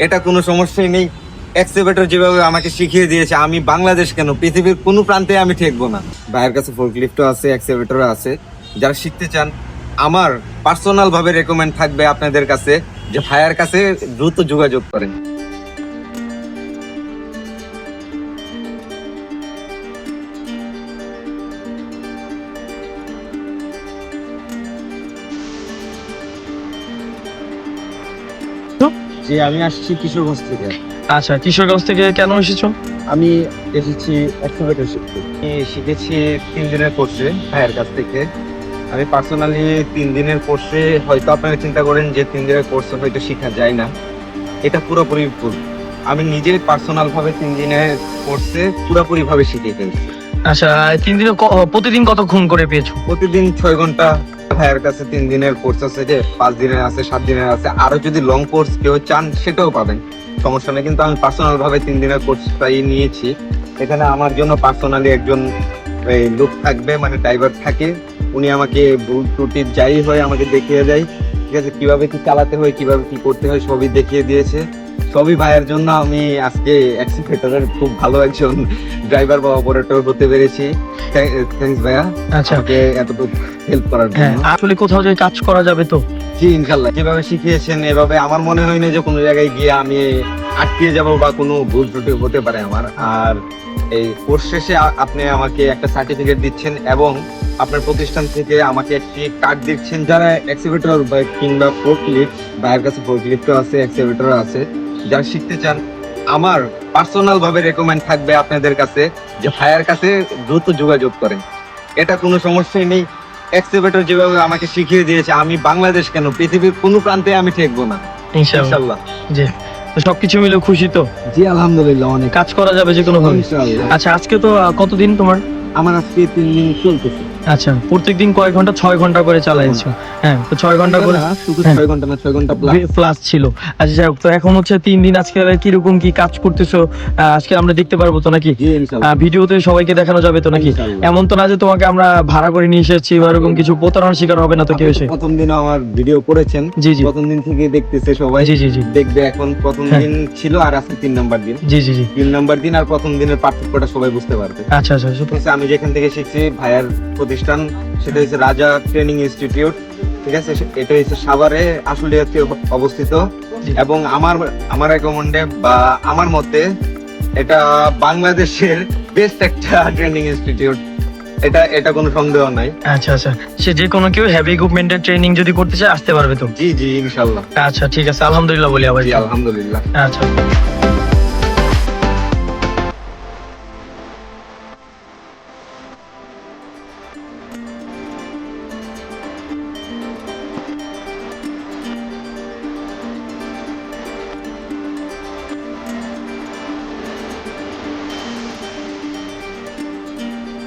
এটা কোনো সমস্যাই নেই। এক্সকেভেটর যেভাবে আমাকে শিখিয়ে দিয়েছে, আমি বাংলাদেশ কেন পৃথিবীর কোনো প্রান্তে আমি ঠেকবো না। ভাইয়ের কাছে ফোর্কলিফটও আছে, এক্সকেভেটরও আছে। যারা শিখতে চান, আমার পার্সোনাল ভাবে রেকমেন্ড থাকবে আপনাদের কাছে যে ভাইয়ের কাছে দ্রুত যোগাযোগ করেন। জি, আমি আসছি কিশোরগঞ্জ থেকে। আচ্ছা, কিশোরগঞ্জ থেকে কেন এসেছো? আমি এসেছি এক্সকেভেটর শিখতে। আমি শিখেছি 3 দিনের কোর্সে ভাইয়ের কাছ থেকে। আমি পার্সোনালি 3 দিনের কোর্সে, হয়তো আপনারা চিন্তা করেন যে 3 দিনের কোর্সে হয়তো শেখা যায় না, এটা পুরোপুরি ভুল। আমি নিজে পার্সোনাল ভাবে 3 দিনের কোর্সে পুরোপুরি ভাবে শিখে ফেলছি। আচ্ছা, 3 দিনে প্রতিদিন কতক্ষণ করে পেয়েছো? প্রতিদিন 6 ঘন্টা। ভাইয়ের কাছে 3 দিনের কোর্স আছে, যে 5 দিনের আছে, 7 দিনের আছে। আরো যদি লং কোর্স কেউ চান সেটাও পাবেন, সমস্যা নেই। কিন্তু আমি পার্সোনাল ভাবে 3 দিনের কোর্সটাই নিয়েছি। এখানে আমার জন্য পার্সোনালি একজন লোক থাকবে, মানে ড্রাইভার থাকে। উনি আমাকে ভুল ত্রুটি যাই হয় আমাকে দেখিয়ে দেয়, ঠিক আছে, কিভাবে কি চালাতে হয়, কিভাবে কি করতে হয় সবই দেখিয়ে দিয়েছে। সবই ভাইয়ের জন্য আমি আজকে এক্সকেভেটরের খুব ভালো একজন ড্রাইভার বা অপারেটর হতে পেরেছি। থ্যাঙ্কস ভাইয়া, আচ্ছা, আমাকে এতটুকু হেল্প করার হ্যাঁ, জন্য। আসলে কোথাও যে কাজ করা যাবে তো? জি ইনশাল্লাহ, যেভাবে শিখিয়েছেন এভাবে আমার মনে হয় না যে কোনো জায়গায় গিয়ে আমি আটকে যাব বা কোনো ভুল ত্রুটি হতে পারে আমার। আর এই কোর্স শেষে আপনি আমাকে একটা সার্টিফিকেট দিচ্ছেন এবং আপনার প্রতিষ্ঠান থেকে আমাকে একটি কার্ড দিচ্ছেন। যারা এক্সকেভেটর বা কিংবা ফোর্কলিফট, ভাইয়ের কাছে ফোর্কলিফটও আছে, এক্সকেভেটরও আছে, যারা শিখতে চান, আমার পার্সোনাল ভাবে রেকমেন্ড থাকবে আপনাদের কাছে যে ভাইয়ের কাছে দ্রুত যোগাযোগ করেন। এটা কোনো সমস্যাই নেই। এক্সকেভেটর যেভাবে আমাকে শিখিয়ে দিয়েছে, আমি বাংলাদেশ কেন পৃথিবীর কোনো প্রান্তে আমি ঠেকবো না ইনশাআল্লাহ। ইনশাল্লাহ। জি, তো সবকিছু মিলে খুশি তো? জি আলহামদুলিল্লাহ, অনেক কাজ করা যাবে যে কোনো ভাবে? ইনশাআল্লাহ। আচ্ছা, আজকে তো কতদিন তোমার? আমার আজকে 3 দিন চলতেছে। আচ্ছা, প্রত্যেকদিন কয় ঘন্টা? 6 ঘন্টা করে চালাইছো? হ্যাঁ, তো 6 ঘন্টা করে শুধু হ্যাঁ। 6 ঘন্টা না, 6 ঘন্টা প্লাস ছিল। আচ্ছা যাই হোক, তো এখন হচ্ছে 3 দিন, আজকে কিরকম কি কাজ করতেছো আজকে আমরা দেখতে পারবো তো নাকি? জি ইনশাআল্লাহ। ভিডিওতে সবাইকে দেখানো যাবে তো নাকি? ইনশাআল্লাহ। এমন তো না যে তোমাকে আমরা ভাড়া করে নিয়ে এসেছি বা এরকম কিছু প্রতারণার শিকার হবে না তো কেউ এসে? প্রথম দিনও আমার ভিডিও করেছেন, জি জি প্রথম দিন থেকে দেখতেছে সবাই। জি জি জি দেখবে এখন প্রথম হ্যাঁ। দিন ছিল আর আজকে 3 নাম্বার দিন। জি জি জি 3 নাম্বার দিন আর প্রথম দিনের পার্থক্যটা সবাই বুঝতে পারবে। আচ্ছা আচ্ছা ঠিক আছে, আমি যেখান থেকে শিখছি ভাইয়ার প্রতিষ্ঠান, সেটা হচ্ছে রাজা ট্রেনিং ইনস্টিটিউট, ঠিক আছে। এটা হচ্ছে সাভারে আশুলিয়াতে অবস্থিত জি। এবং আমার রেকমেন্ডে বা আমার মতে এটা বাংলাদেশের বেস্ট একটা ট্রেনিং ইনস্টিটিউট, এটা কোনো সন্দেহ নাই। আচ্ছা আচ্ছা, সে যে কোনো কেউ হেভি ইকুইপমেন্টের ট্রেনিং যদি করতে চায় আসতে পারবে তো? জি জি ইনশাল্লাহ। আচ্ছা ঠিক আছে, আলহামদুলিল্লাহ বলি আবার। জি আলহামদুলিল্লাহ। আচ্ছা।